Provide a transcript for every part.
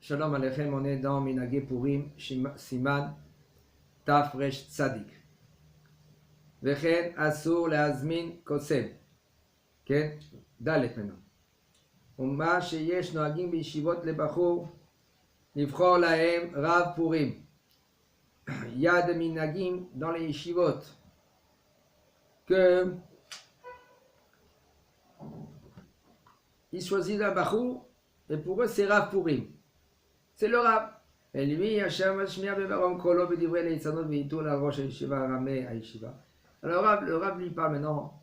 Shalom Aleichem, on est dans Minagé Purim, Siman, Tafresh Tzadik. Vechen Asur Leazmin Kosem. כן? ד' ממנו. ומה שיש נוהגים בישיבות לבחור, לבחור להם רב פורים. יד מנהגים dans les yeshivot. Que ils choisissent un bachour, et pour eux c'est Rav Purim. C'est le Rav. Et lui, Hashem Hashmiya Bevarom Kolo Bedivrei Leitzanot Veitou la Rosh Yeshiva Rameh Yeshiva. Alors le Rav lui parle maintenant,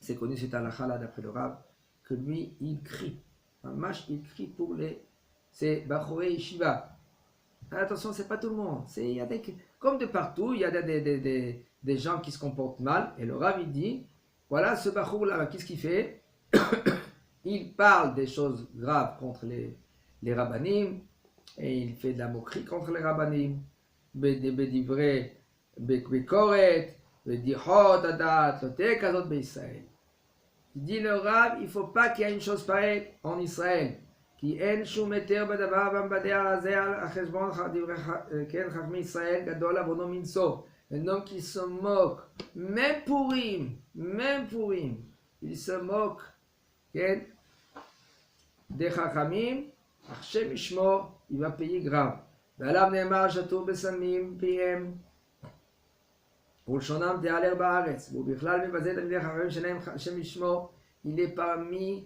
c'est connu cette halakha là d'après le Rav, que lui il crie. Il crie pour c'est Bachorei Yeshiva. Attention, c'est pas tout le monde. Il y a comme de partout, il y a des gens qui se comportent mal. Et le Rav il dit, voilà ce Bachour là, qu'est-ce qu'il fait? Il parle des choses graves contre les rabbanim, et il fait de la moquerie contre les rabbanim, bedivrei bekoret, bedihot adat, lote kazot beIsraël. Il dit le Rav, il ne faut pas qu'il y ait une chose pareille en Israël. Qui en shum eter badavar bambadea hazeh al cheshbon ken chachmi Israël gadol avono minso. Un homme qui se moque, même Purim, il se moque des chachamim, Hashem Yishmor, il va payer grave. ועליו נאמר שתו בסמים פיהם ולשונם תיעלר בארץ, והוא בכלל מבזה את תלמידי חכמים שלהם השם ישמור. Il est parmi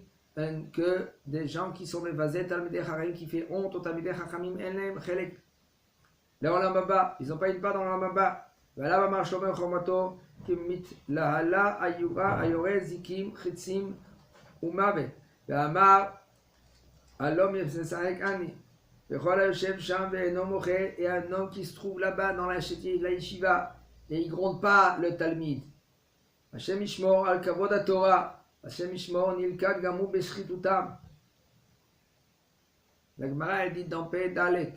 que des gens qui sont מבזה תלמידי חכמים, qui fait honte aux תלמידי חכמים, אין להם חלק לעולם הבא, ils n'ont pas une part dans l'עולם הבא. ועליו אמר שלמה חוכמתו כי מתלהלה היורה זיקים חצים ומוות, ואמר הלא משחק אני וכל היושב שם ואינו מוחה, et un homme qui se trouve là-bas dans la yeshiva et il gronde pas le talmid. Hashem yishmor al kavod haTorah, Hashem yishmor nilkad gamu b'shchitutam. La Gemara elle dit dans Pei Dalet,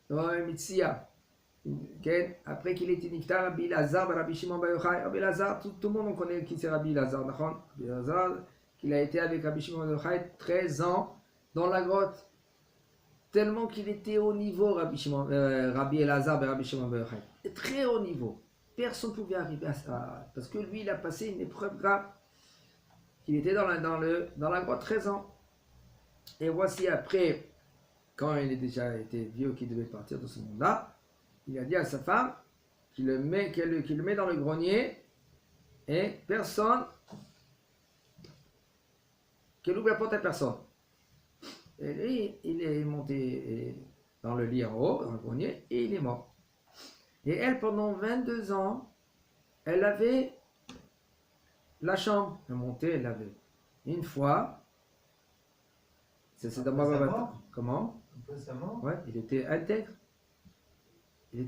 dans Mitzia, après qu'il ait été niftar Rabbi Elazar, Rabbi Shimon Bar Yochai. Rabbi Elazar, tout le monde connaît qui c'est Rabbi Elazar, d'accord? Rabbi Elazar, qu'il a été avec Rabbi Shimon Bar Yochai 13 ans dans la grotte. Tellement qu'il était au niveau, Rabbi Elazar et Rabbi Shimon Bar Yochai. Très haut niveau. Personne ne pouvait arriver à ça. Parce que lui, il a passé une épreuve grave. Il était dans la grotte 13 ans. Et voici après, quand il a déjà été vieux, qu'il devait partir de ce monde-là, il a dit à sa femme qu'il le met dans le grenier et personne, qu'elle ouvre la porte à personne. Et lui, il est monté dans le lit en haut, dans le grenier, et il est mort. Et elle, pendant 22 ans, elle avait la chambre. Elle montait, elle l'avait. Une fois, c'est dans ma mort. Comment? Après sa mort? Ouais, il était intègre. Et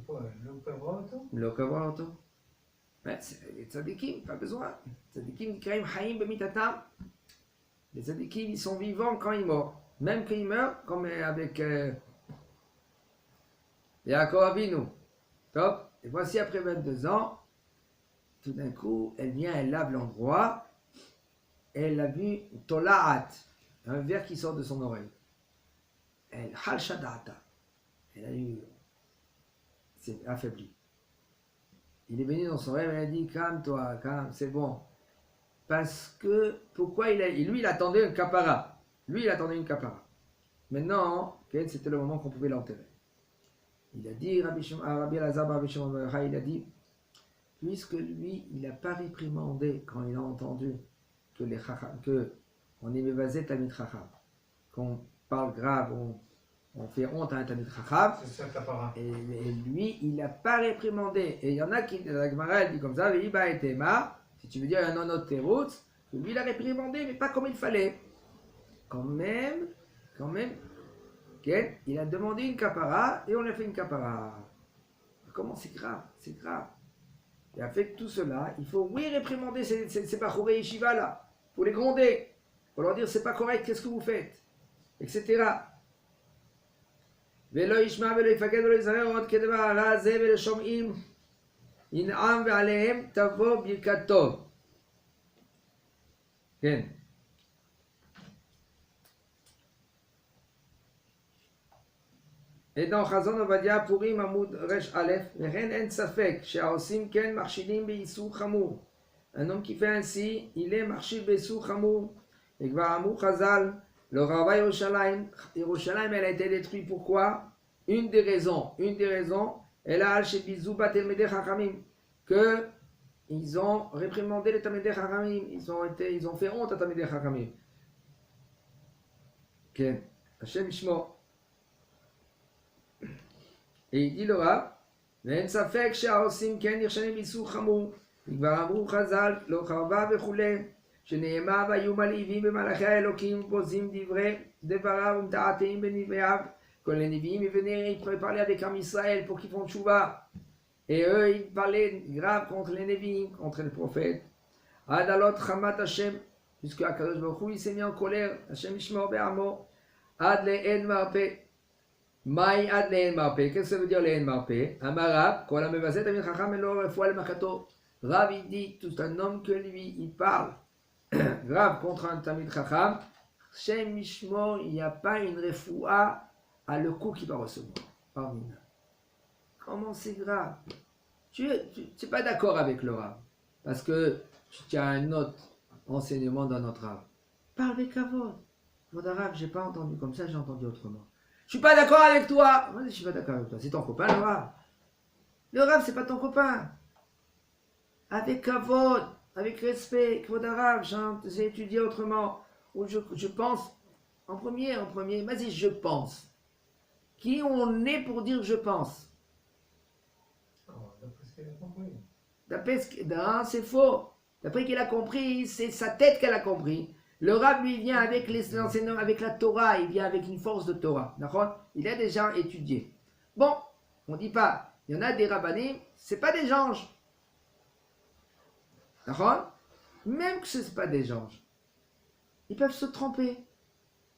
quoi, le kavra auto? Le kavra auto. Les tzadikim, pas besoin. Les tzadikim, Nikaim Chaim B'mitatam. Les tzadikim, ils sont vivants quand ils meurent. Même quand ils meurent, comme avec Yaakov Avinu. Top. Et voici après 22 ans, tout d'un coup, elle vient, elle lave l'endroit, et elle a vu Tola'at, un verre qui sort de son oreille. Elle halshadata. Elle s'est affaiblie. Il est venu dans son rêve et elle a dit calme-toi, c'est bon. Parce que, pourquoi lui il attendait un kapara. Maintenant, c'était le moment qu'on pouvait l'enterrer. Il a dit, Rabbi Elazar, Rabbi Shimon Bar Yochai, il a dit, puisque lui, il n'a pas réprimandé quand il a entendu que on est mévazé Talmid Chacham, qu'on parle grave, on fait honte à un Talmid Chacham, et lui, il n'a pas réprimandé. Et il y en a qui, la Gemara, elle dit comme ça, si tu veux dire un non teroutz, que lui, il a réprimandé, mais pas comme il fallait. Quand même, il a demandé une kapara, et on lui a fait une kapara. Comment c'est grave? Et avec tout cela, il faut, réprimander ces bachorei yeshiva là. Il faut les gronder. Il faut leur dire, c'est pas correct, qu'est-ce que vous faites? Etc. ולא ישמע ולא יפקד ולא יזהר עוד כדבר הרע הזה ולשומעים ינעם ועליהם תבוא ברכת טוב. כן. Et dans Chazon Ovadia Purim Amoud Resh Aleph, Ren en Safek, Sheaosim Ken Marshidim Beisur Chamour. Un homme qui fait ainsi, il est Marshid Beisur Chamour. Et Gvar Amou Chazal, le Rava Yerushalayim, Yerushalayim, elle a été détruite. Pourquoi? Une des raisons, elle a Al-Shebizu Batel Chachamim, que ils ont réprimandé les Talmidei Chachamim, ils ont fait honte à Talmidei Chachamim. Ok, Hashem Ishmo. Et il dit le Rav, ואין ספק שהעושים כן נכשלים באיסור חמור, וכבר אמרו חז"ל, לא חרבה וכולי, שנאמר והיו מלהיבים במלאכי האלוקים ובוזים דבריו ומתעתעים בנביאיו, quand les Nevi'im venaient, ils pouvaient parler avec Am Israël pour qu'ils font tchouva. Et eux, ils parlaient grave contre les Nevi'im, contre les prophètes. Adalot Chamat Hashem, jusqu'à Kadosh Baruch Hu, il s'est mis en colère. Hashem Ishmor Be'amo. Ad le'en marpe. Maï ad le'en marpe. Qu'est-ce que ça veut dire le'en marpe? Amarab, quand la mevazet Amir Chacham elo refoua le makato. Rav, il dit, tout un homme que lui, il parle grave contre un Tamid Chacham. Hashem Ishmor, il n'y a pas une refoua à le coup qu'il va recevoir. Amen. Comment c'est grave? Tu n'es pas d'accord avec le Rav, parce que tu as un autre enseignement dans notre Rav. Parle avec Kavod. Votre Rav, je n'ai pas entendu comme ça, j'ai entendu autrement. Je ne suis pas d'accord avec toi. Moi, je ne suis pas d'accord avec toi. C'est ton copain, le Rav. Le Rav, ce n'est pas ton copain. Avec Kavod, avec respect, Kvod Rav, j'ai étudié autrement. Ou je pense, en premier, vas-y, je pense. Qui on est pour dire je pense? D'après ce qu'elle a compris. Non, c'est faux. D'après qu'il a compris, c'est sa tête qu'elle a compris. Le Rav lui vient avec l'enseignement, avec la Torah, il vient avec une force de Torah. D'accord? Il a déjà étudié. Bon, on ne dit pas, il y en a des rabbanim, ce n'est pas des anges. D'accord? Même que ce n'est pas des anges, ils peuvent se tromper.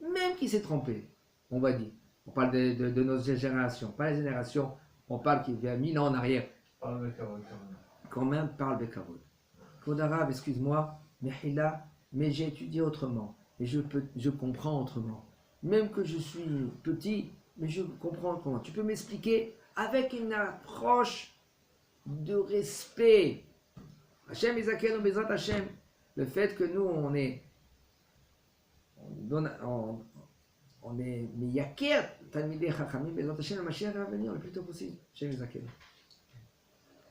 Même qu'il s'est trompé, on va dire. On parle de nos générations, pas les générations, on parle qu'il y a 1000 ans en arrière. Parle avec Kavod Quand même, parle de Kavod. Kvod Arav, excuse-moi, mais j'ai étudié autrement. Et je comprends autrement. Même que je suis petit, mais je comprends autrement. Tu peux m'expliquer avec une approche de respect. Hachem Izaken Bezrat Hachem. Le fait que nous, on est Meyaker, Talmidei Chachamim, Bezrat Hachem, le Mashiach va venir le plus tôt possible. Hachem Izaken.